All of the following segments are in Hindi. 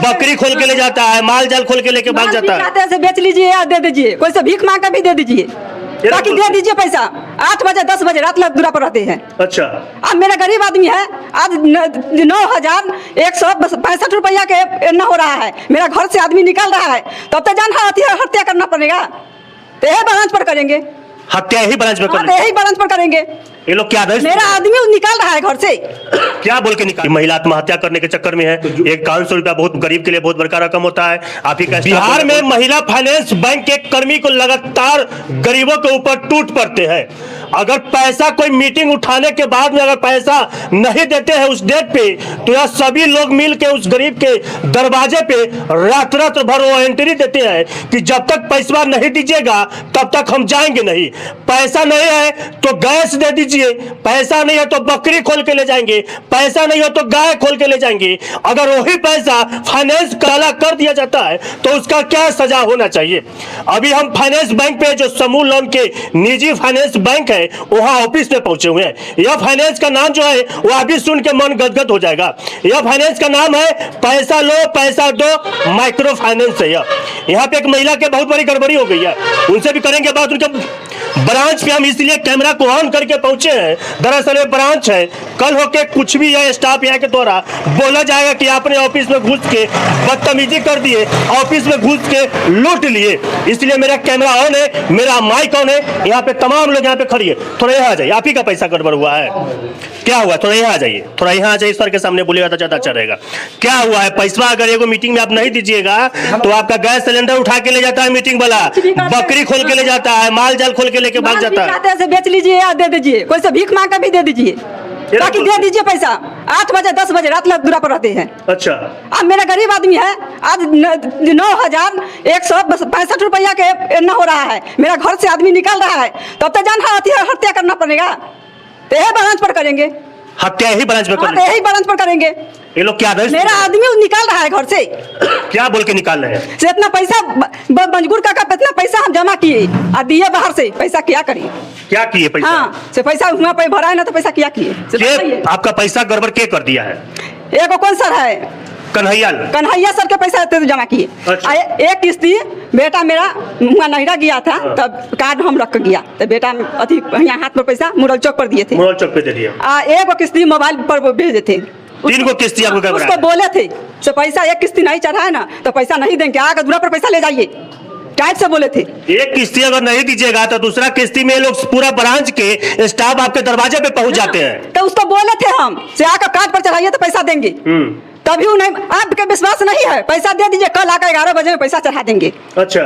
बकरी खोल के ले जाता है, माल जाल खोल के लेके भाग जाता है। से बेच लीजिए या दे दीजिए, कोई से भीख मांग कर भी दे दीजिए, बाकी दे दीजिए पैसा। 8 बजे 10 बजे रात दूरा पर रहते हैं। अच्छा, अब मेरा गरीब आदमी है, आज 9,165 रुपया के न हो रहा है, मेरा घर से आदमी निकल रहा है, तब तो जान हत्या करना पड़ेगा। तो यही ब्रांच पर करेंगे, हत्या यही ब्रांच में करेंगे, यही ब्रांच पर करेंगे। ये लोग क्या मेरा आदमी निकाल रहा है घर से, क्या बोल के निकाल? महिला आत्महत्या करने के चक्कर में है। 5100 रुपया बहुत गरीब के लिए बहुत बड़ा रकम होता है। आप ही बिहार में महिला फाइनेंस बैंक के कर्मी को लगातार गरीबों के ऊपर टूट पड़ते हैं। अगर पैसा कोई मीटिंग उठाने के बाद में अगर पैसा नहीं देते हैं उस डेट पे, तो यह सभी लोग मिल के उस गरीब के दरवाजे पे रात भर वो एंट्री देते हैं कि जब तक पैसा नहीं दीजिएगा तब तक हम जाएंगे नहीं। पैसा नहीं है तो गैस दे दीजिए, पैसा नहीं है तो बकरी खोल के ले जाएंगे, पैसा नहीं हो तो गाय खोल के ले जाएंगे। अगर वही पैसा फाइनेंस काला कर दिया जाता है तो उसका क्या सजा होना चाहिए? अभी हम फाइनेंस बैंक पे जो समूह लोन के निजी फाइनेंस बैंक है वहां ऑफिस में पहुंचे हुए हैं। यह फाइनेंस का नाम जो है वो अभी सुन के मन गदगद हो जाएगा। यह फाइनेंस का नाम है पैसा लो पैसा दो माइक्रो फाइनेंस है। यहाँ पे एक महिला के बहुत बड़ी गड़बड़ी हो गई है, उनसे भी करेंगे बात। उनके ब्रांच पे हम इसलिए कैमरा को ऑन करके पहुंचे हैं, दरअसल ये ब्रांच है। कल होके कुछ भी यह स्टाफ यहाँ के द्वारा बोला जाएगा कि आपने ऑफिस में घुस के बदतमीजी कर दिए, ऑफिस में घुस के लूट लिए, इसलिए मेरा कैमरा ऑन है, मेरा माइक ऑन है। यहाँ पे तमाम लोग यहाँ पे खड़ी है। थोड़ा यहाँ आ जाइए, आप ही का पैसा गड़बड़ हुआ है, क्या हुआ? थोड़ा यहाँ आ जाइए, थोड़ा यहाँ आ जाइए, सर के सामने बोलिएगा तो ज्यादा अच्छा रहेगा। क्या हुआ है? पैसा अगर एगो मीटिंग में आप नहीं दीजिएगा तो आपका गैस सिलेंडर उठा के ले जाता है मीटिंग वाला, बकरी खोल के ले जाता है, माल जाल खोल के लेके भाग जाता है। से बेच लीजिए या दे दीजिए, कोई से भीख मांग कर भी दे दीजिए, बाकी दे दीजिए पैसा। 8 बजे 10 बजे रात दूरा पर रहते हैं। अच्छा, अब मेरा गरीब आदमी है, आज 9,165 रुपया के न हो रहा है, मेरा घर से आदमी निकल रहा है, तब तो जान हत्या करना पड़ेगा। तो यही ब्रांच पर करेंगे, हत्या यही ब्रांच में करेंगे, यही ब्रांच पर करेंगे। ये लोग क्या मेरा आदमी निकाल रहा है घर से, क्या बोल के निकाल रहे हैं? से इतना पैसा मजबूर का इतना पैसा हम जमा किए और दिए बाहर से, पैसा क्या करिए? क्या किए पैसा? हाँ, से पैसा वहाँ पे भरा है ना, तो पैसा क्या किए? आपका पैसा गड़बड़ के कर दिया है? एगो कौन सर है, कन्हैया सर के पैसा जमा किए। अच्छा। एक किस्ती बेटा मेरा नहिरा गया था, तब कार्ड हम रख के गया, तो बेटा अथी यहाँ हाथ में पैसा मुरल चौक पर दिए थे, मुरल चौक पे दे दिया। एगो किस्ती मोबाइल पर भेजे थे, 3 गो किस्ती आपको उसको बोले थे से पैसा एक किस्ती नहीं चढ़ा है ना तो पैसा नहीं देंगे, आगे दूरा पर पैसा ले जाइए, टाइप से बोले थे। एक किस्ती अगर नहीं दीजिएगा तो दूसरा किस्ती में लोग पूरा ब्रांच के स्टाफ आपके दरवाजे पे पहुंच जाते हैं। तो उसको बोले थे हम से आकर कार्ड पर चढ़ाइए तो पैसा देंगे, तभी नहीं, आपके विश्वास नहीं है, पैसा दे दीजिए, कल आकर 11 बजे में पैसा चढ़ा देंगे। अच्छा,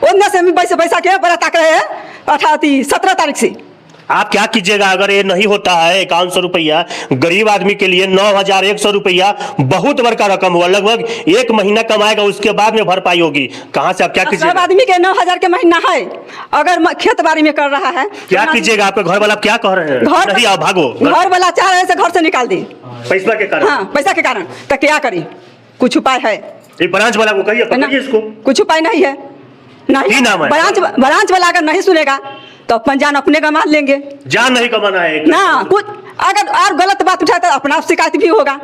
उनमें से पैसा क्या बड़ा ताक रहे हैं 17 तारीख से। आप क्या कीजिएगा अगर ये नहीं होता है? 5100 रुपया गरीब आदमी के लिए 9100 रुपया बहुत बड़का रकम हुआ, लगभग 1 महीना कमाएगा, उसके बाद में भरपाई होगी। कहाँ से आप क्या कीजिएगा? सब आदमी के 9000 के महीना है, अगर खेत बाड़ी में कर रहा है क्या कीजिएगा? आपके घर वाला क्या कह रहे हैं? नहीं आओ, भागो। घर वाला चाह रहे घर से निकाल दे पैसा के कारण। हाँ, पैसा के कारण। तो क्या करें? कुछ उपाय है? ये ब्रांच वाला को कहिए इसको, कुछ उपाय नहीं है। नहीं, ब्रांच वाला अगर नहीं सुनेगा तो अपन जान अपने गंवा लेंगे। जान नहीं कमाना है ना, कुछ अगर और गलत बात उठाए तो अपना शिकायत भी होगा।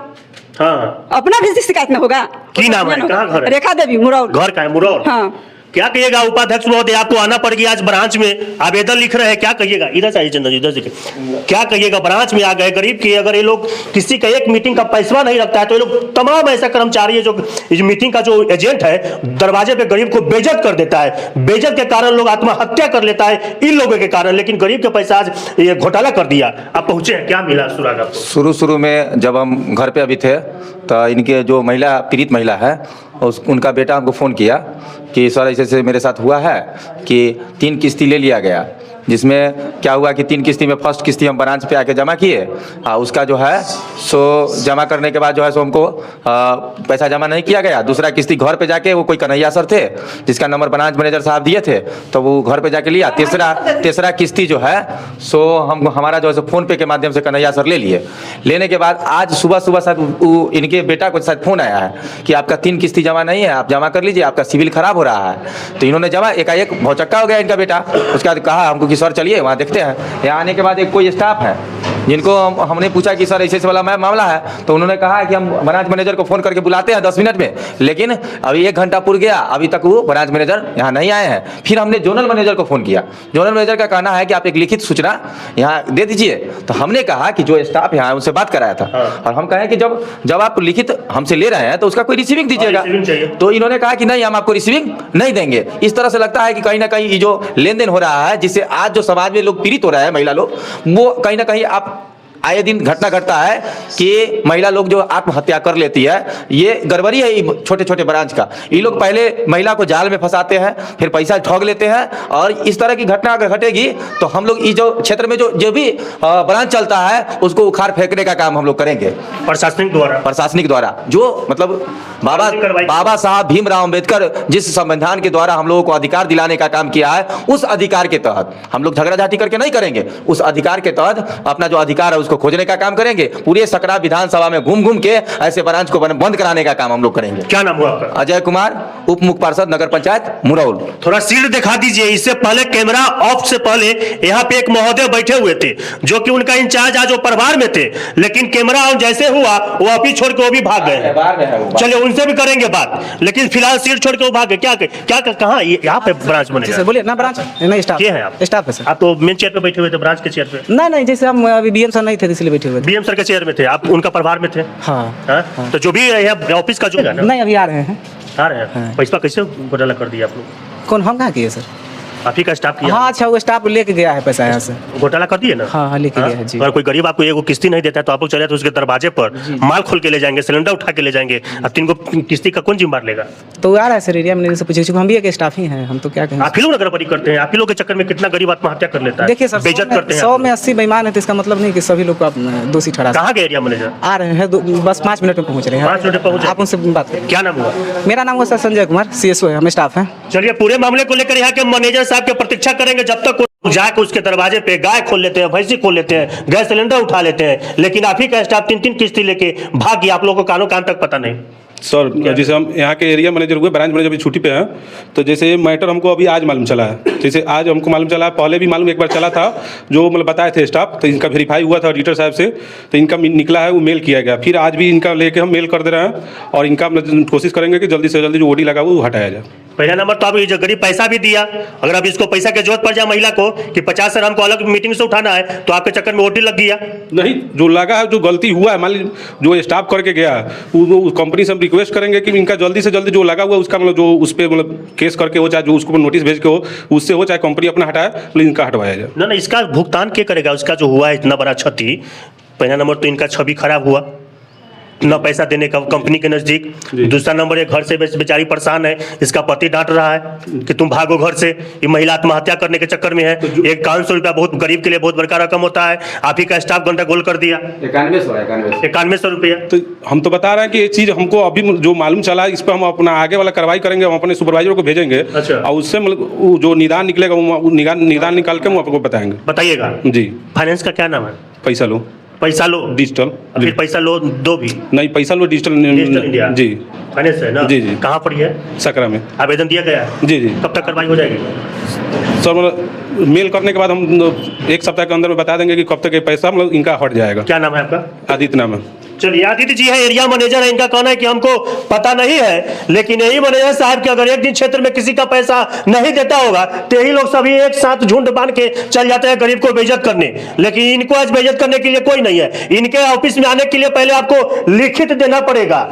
हाँ, अपना भी शिकायत में होगा। की नाम है? कहाँ घर है? रेखा देवी, मुरौल। घर का है मुरौल। हाँ, क्या कहिएगा उपाध्यक्ष महोदय, आपको आना पड़ गया आज ब्रांच में, आवेदन लिख रहे हैं, क्या कहिएगा? इधर चाहिए चंदन जी, इधर से क्या कहिएगा? ब्रांच में आ गए गरीब की, अगर ये लोग किसी का एक मीटिंग का पैसा नहीं रखता है तो ये लोग तमाम ऐसा कर्मचारी है जो मीटिंग का जो एजेंट है दरवाजे पे गरीब को बेइज्जत कर देता है, बेइज्जत के कारण लोग आत्महत्या कर लेता है इन लोगों के कारण, लेकिन गरीब के पैसा आज ये घोटाला कर दिया। आप पहुंचे हैं, क्या मिला सुराग आपको? शुरू में जब हम घर पे अभी थे तो इनके जो महिला पीड़ित महिला है उनका बेटा हमको फ़ोन किया कि सर ऐसे मेरे साथ हुआ है कि 3 किस्ती ले लिया गया, जिसमें क्या हुआ कि 3 किस्ती में फर्स्ट किस्ती हम ब्रांच पे आके जमा किए, उसका जो है सो जमा करने के बाद जो है सो हमको पैसा जमा नहीं किया गया। दूसरा किस्ती घर पे जाके वो कोई कन्हैया सर थे जिसका नंबर ब्रांच मैनेजर साहब दिए थे, तो वो घर पे जाके लिया। तीसरा किस्ती जो है सो हम हमारा जो है फ़ोन पे के माध्यम से कन्हैया सर ले लिए। लेने के बाद आज सुबह शायद इनके बेटा को शायद फ़ोन आया है कि आपका 3 किस्ती जमा नहीं है, आप जमा कर लीजिए, आपका सिविल खराब हो रहा है। तो इन्होंने जमा, एकाएक भौचक्का हो गया इनका बेटा। उसके बाद कहा हमको कि सर चलिए वहाँ देखते हैं। यहाँ आने के बाद एक कोई स्टाफ है जिनको हमने पूछा कि सर ऐसे वाला मामला है, तो उन्होंने कहा कि हम ब्रांच मैनेजर को फ़ोन करके बुलाते हैं 10 मिनट में, लेकिन अभी 1 घंटा पूर गया, अभी तक वो ब्रांच मैनेजर यहाँ नहीं आए हैं। फिर हमने जोनल मैनेजर को फ़ोन किया, जोनल मैनेजर का कहना है कि आप एक लिखित सूचना यहाँ दे दीजिए। तो हमने कहा कि जो स्टाफ यहाँ है उनसे बात कराया था, और हम कहें कि जब आप लिखित हमसे ले रहे हैं तो उसका कोई रिसीविंग दीजिएगा। तो इन्होंने कहा कि नहीं, हम आपको रिसीविंग नहीं देंगे। इस तरह से लगता है कि कहीं ना कहीं ये जो लेन देन हो रहा है, जिससे आज जो समाज में लोग पीड़ित हो रहे हैं, महिला लोग, वो कहीं ना कहीं आप आए दिन घटना घटता है कि महिला लोग जो आत्महत्या कर लेती है। ये गड़बड़ी है छोटे छोटे ब्रांच का। ये लोग पहले महिला को जाल में फंसाते हैं, फिर पैसा ठग लेते हैं, और इस तरह की घटना अगर घटेगी तो हम लोग ये जो क्षेत्र में जो भी ब्रांच चलता है उसको उखाड़ फेंकने का काम हम लोग करेंगे प्रशासनिक द्वारा। जो मतलब बाबा साहब भीमराव अंबेडकर जिस संविधान के द्वारा हम लोगों को अधिकार दिलाने का काम किया है, उस अधिकार के तहत हम लोग झगड़ा झाटी करके नहीं करेंगे। उस अधिकार के तहत अपना जो अधिकार है उसको खोजने का काम करेंगे। पूरे सकरा विधानसभा में घूम घूम के ऐसे ब्रांच को बंद कराने का काम हम लोग करेंगे। क्या नाम हुआ आपका? अजय कुमार, उप मुख्य पार्षद, नगर पंचायत मुरौल। थोड़ा सीट दिखा दीजिए। इससे पहले कैमरा ऑफ से पहले यहाँ पे एक महोदय बैठे हुए थे जो कि उनका इंचार्ज आज वो प्रभार में थे, लेकिन कैमरा ऑन जैसे हुआ वो अभी छोड़ के वो भी भाग गए। चलिए उनसे भी करेंगे बात, लेकिन फिलहाल सीट छोड़ के वो भाग गए। क्या कहाँ यहाँ पे ब्रांच बनेगा? बोलिए ना, ब्रांच नहीं, स्टाफ है आप? स्टाफ है सर। आप तो मेन चेयर पे बैठे हुए थे, ब्रांच के चेयर पे? नहीं, जैसे हम अभी बीएम सर नहीं थे इसलिए बैठे हुए थे। बीएम सर के चेयर में थे आप, उनका प्रभार में थे? हाँ। तो जो भी ऑफिस का जो है ना, नहीं अभी आ रहे हैं। पैसा कैसे घोटाला कर दिया आप लोग? कौन, हम कहाँ किए सर? आप ही का स्टाफ किया? हाँ, अच्छा वो स्टाफ लेके गया है पैसा यहाँ से। घोटाला कर दिए ना? हाँ, लेके गया है जी। अगर कोई गरीब आपको एगो किस्ती नहीं देता है तो आप लोग चले तो उसके दरवाजे पर माल खोल के ले जाएंगे, सिलेंडर उठा के ले जाएंगे। अब 3 को किस्ती का कौन जिम्मेदार लेगा? तो आ रहा है सर, एरिया मैनेजर से पूछे, हम भी एक स्टाफ ही हैं, हम तो क्या कहें। आप ही लोग गड़बड़ी करते हैं। आप ही लोग के चक्कर में कितना गरीब आत्महत्या कर लेता है। देखिए सर, बेइज्जत करते हैं। 100 में 80 बेईमान है, तो इसका मतलब नहीं कि सभी लोग को आप दोषी ठहरा। कहाँ गए एरिया मैनेजर? आ रहे हैं, बस 5 मिनट में पहुँच रहे हैं। 5 मिनट में पहुँचे? आप उनसे बात करें। क्या नाम हुआ? मेरा नाम हुआ सर संजय कुमार, CSO है, हम स्टाफ हैं। चलिए पूरे मामले को लेकर यहाँ के मैनेजर साहब की प्रतीक्षा करेंगे जब तक जाकर उसके दरवाजे पे गाय खोल लेते हैं, भैंसी खोल लेते हैं, गैस सिलेंडर उठा लेते हैं। लेकिन आप ही का स्टाफ 3-3 किस्ती लेके भाग गया। आप लोगों को कानों कान तक पता नहीं। सर जैसे हम यहाँ के एरिया मैनेजर हुए, ब्रांच मैनेजर अभी छुट्टी पे हैं, तो जैसे ये मैटर हमको अभी आज मालूम चला है। जैसे आज हमको मालूम चला है, पहले भी मालूम एक बार चला था, जो मतलब बताए थे स्टाफ, तो इनका वेरीफाई हुआ था ऑडिटर साहब से, तो इनका निकला है वो मेल किया गया। फिर आज भी इनका लेके हम मेल कर दे रहे हैं, और इनका मतलब कोशिश करेंगे कि जल्दी से जल्दी जो OD लगा वो हटाया जाए। पहला नंबर तो आप ये जो गरीब पैसा भी दिया, अगर अब इसको पैसा की जरूरत पड़ जाए महिला को कि 50 सर हमको अलग मीटिंग से उठाना है, तो आपके चक्कर में OD लग गया। नहीं, जो लगा है, जो गलती हुआ है, मान लीजिए जो स्टाफ करके गया है, वो कंपनी से हम रिक्वेस्ट करेंगे कि इनका जल्दी से जल्दी जो लगा हुआ उसका मतलब जो उस पर मतलब केस करके हो, चाहे जो उसको नोटिस भेज के हो, उससे हो, चाहे कंपनी अपना हटाए, लेकिन इनका हटवाया जाए। ना इसका भुगतान क्या करेगा? उसका जो हुआ है इतना बड़ा क्षति, पहला नंबर तो इनका छवि खराब हुआ, न पैसा देने का कंपनी के नजदीक। दूसरा नंबर ये घर से बेचारी परेशान है, इसका पति डांट रहा है कि तुम भागो घर से। ये महिला आत्महत्या करने के चक्कर में है। 5100 रुपया बहुत गरीब के लिए बहुत बड़का रकम होता है। आप ही का स्टाफ गंडगोल कर दिया। 9100 रुपया। तो हम तो बता रहे हैं कि ये चीज़ हमको अभी जो मालूम चला है, इस पर हम अपना आगे वाला कार्रवाई करेंगे। हम अपने सुपरवाइजर को भेजेंगे। अच्छा। और उससे मतलब जो निदान निकलेगा वो निदान निकाल के हम आपको बताएंगे। बताइएगा जी। फाइनेंस का क्या नाम है? पैसा लो डिजिटल। फिर पैसा लो दो भी नहीं, पैसा लो डिजिटल इंडिया जी, फाइनेंस है ना? जी। कहाँ पड़ी है? सकरा में आवेदन दिया गया है? जी। कब तक कार्रवाई हो जाएगी सर? मतलब मेल करने के बाद हम 1 सप्ताह के अंदर में बता देंगे कि कब तक ये पैसा मतलब इनका हट जाएगा। क्या नाम है आपका? आदित्य नाम है। चलिए, आदित्य जी है, एरिया मैनेजर है। इनका कहना है कि हमको पता नहीं है, लेकिन यही मैनेजर साहब कि अगर एक दिन क्षेत्र में किसी का पैसा नहीं देता होगा तो यही लोग सभी एक साथ झुंड बांध के चल जाते हैं गरीब को बेइज्जत करने। लेकिन इनको आज बेइज्जत करने के लिए कोई नहीं है। इनके ऑफिस में आने के लिए पहले आपको लिखित देना पड़ेगा।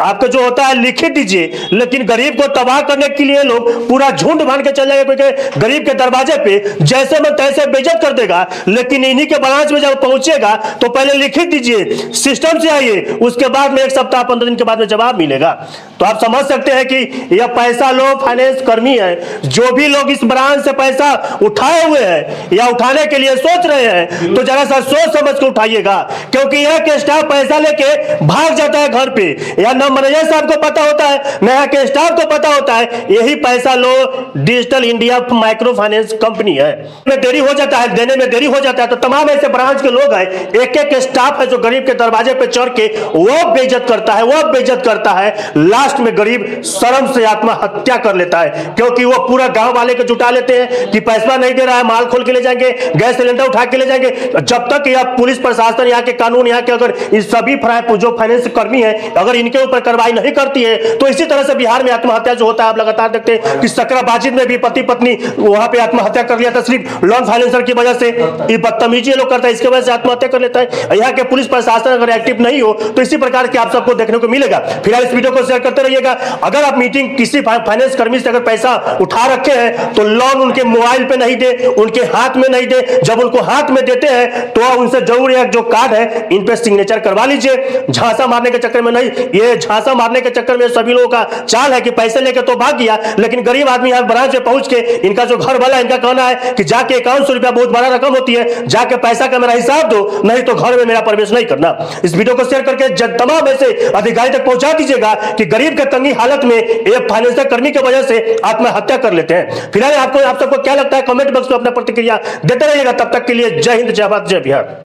आपका जो होता है लिखित दीजिए, लेकिन गरीब को तबाह करने के लिए लोग पूरा झुंड बांध के चल जाएंगे, क्योंकि गरीब के दरवाजे पे जैसे मन तैसे बेइज्जत कर देगा। लेकिन इन्हीं के ब्रांच में जब पहुंचेगा तो पहले लिखित दीजिए, सिस्टम से आइए, उसके बाद में 1 सप्ताह 15 दिन के बाद में जवाब मिलेगा। तो आप समझ सकते हैं कि यह पैसा लो फाइनेंस कर्मी है। जो भी लोग इस ब्रांच से पैसा उठाए हुए हैं या उठाने के लिए सोच रहे हैं, तो जरा सा सोच समझ के उठाइएगा, क्योंकि यह के स्टाफ पैसा लेके भाग जाता है घर पे, या ना मैनेजर साहब को पता होता है, ना यहाँ के स्टाफ को पता होता है। यही Paisalo digital India micro finance company है, में देरी हो जाता है, देने में देरी हो जाता है तो तमाम ऐसे ब्रांच के लोग हैं, एक एक स्टाफ है जो गरीब के दरवाजे पे चढ़ के वो बेइज्जत करता है, वो बेइज्जत करता है। लास्ट में गरीब शर्म से आत्महत्या कर लेता है, क्योंकि वो पूरा गांव वाले को जुटा लेते हैं कि पैसा नहीं दे रहा है, माल खोल के ले जाएंगे, गैस सिलेंडर उठा के ले जाएंगे। जब तक यह पुलिस प्रशासन, यहाँ के कानून, यहाँ के अगर इस सभी जो फाइनेंस कर्मी है अगर इनके ऊपर कार्रवाई नहीं करती है तो इसी तरह से बिहार में आत्महत्या जो होता है आप लगातार देखते हैं कि सकराबाजिद में भी पति पत्नी वहां पे आत्महत्या कर लिया था सिर्फ लोन फाइनेंसर की वजह से। ये बदतमीजी लोग करता है, इसके वजह से आत्महत्या कर लेता है। यहाँ के पुलिस प्रशासन अगर एक्टिव नहीं हो तो इसी प्रकार के आप सबको देखने को मिलेगा। फिलहाल इस वीडियो को शेयर करते रहिएगा। अगर आप मीटिंग किसी फाइनेंस कर्मी से अगर पैसा उठा रखे हैं तो लोन उनके मोबाइल पे नहीं दे, उनके हाथ में नहीं दे। जब उनको हाथ में देते हैं तो उनसे जरूर एक जो कार्ड है इन पे सिग्नेचर करवा लीजिए। झांसा मारने के चक्कर में नहीं, ये झांसा मारने के चक्कर में सभी लोगों का चाल है कि पैसे लेके तो भाग गया, लेकिन गरीब आदमी यहाँ ब्रांच में पहुंच के इनका जो घर वाला इनका कहना है कि जाके 5100 रुपया बहुत बड़ा रकम होती है, जाके पैसा का मेरा हिसाब दो, नहीं तो घर में मेरा प्रवेश नहीं करना। इस वीडियो को शेयर करके तमाम ऐसे अधिकारी तक पहुंचा दीजिएगा कि गरीब के तंगी हालत में एक फाइनेंशियल कर्मी की वजह से आत्महत्या कर लेते हैं। फिलहाल आप सबको क्या लगता है कमेंट बॉक्स में अपना प्रतिक्रिया देते रहिएगा। तब तक के लिए जय हिंद, जय भारत, जय बिहार।